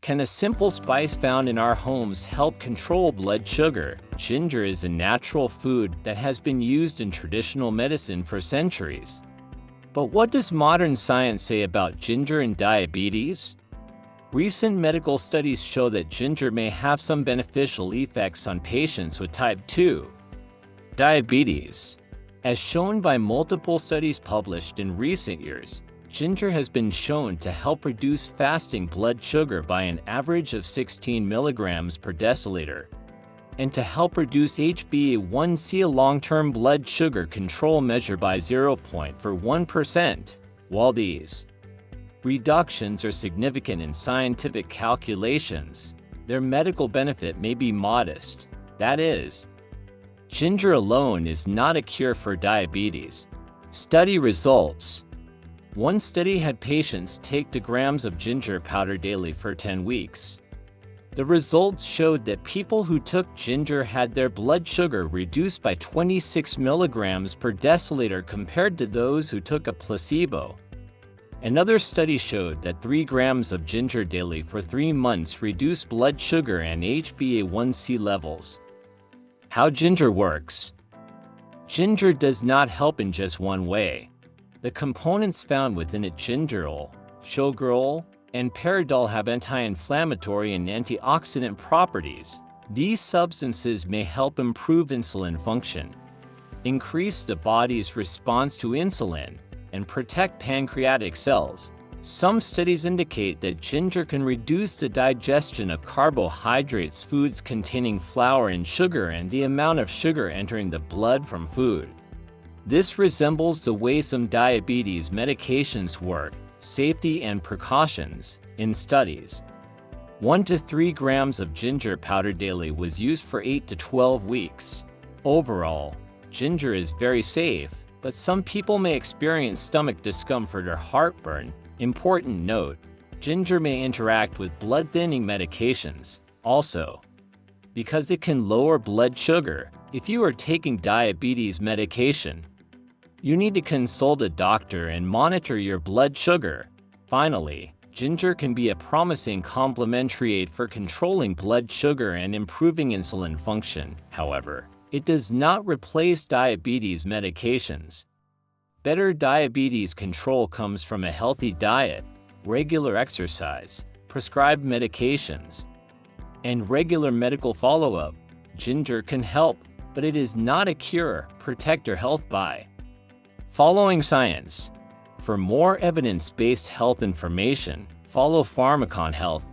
Can a simple spice found in our homes help control blood sugar? Ginger is a natural food that has been used in traditional medicine for centuries. But what does modern science say about ginger and diabetes? Recent medical studies show that ginger may have some beneficial effects on patients with type 2 diabetes. As shown by multiple studies published in recent years, ginger has been shown to help reduce fasting blood sugar by an average of 16 milligrams per deciliter, and to help reduce HbA1c, a long-term blood sugar control measure, by 0.1%. While these reductions are significant in scientific calculations, their medical benefit may be modest. That is, ginger alone is not a cure for diabetes. Study results. One study had patients take 2 grams of ginger powder daily for 10 weeks. The results showed that people who took ginger had their blood sugar reduced by 26 milligrams per deciliter compared to those who took a placebo. Another study showed that 3 grams of ginger daily for 3 months reduced blood sugar and HbA1c levels. How ginger works. Ginger does not help in just one way. The components found within it, gingerol, sugarol, and pyridol, have anti-inflammatory and antioxidant properties. These substances may help improve insulin function, increase the body's response to insulin, and protect pancreatic cells. Some studies indicate that ginger can reduce the digestion of carbohydrates, foods containing flour and sugar, and the amount of sugar entering the blood from food. This resembles the way some diabetes medications work. Safety and precautions. In studies, 1 to 3 grams of ginger powder daily was used for 8 to 12 weeks. Overall, ginger is very safe, but some people may experience stomach discomfort or heartburn. Important note: ginger may interact with blood-thinning medications. Also, because it can lower blood sugar, if you are taking diabetes medication, you need to consult a doctor and monitor your blood sugar. Finally, ginger can be a promising complementary aid for controlling blood sugar and improving insulin function. However, it does not replace diabetes medications. Better diabetes control comes from a healthy diet, regular exercise, prescribed medications, and regular medical follow-up. Ginger can help, but it is not a cure. Protect your health by following science. For more evidence-based health information, follow PharmaconHealth.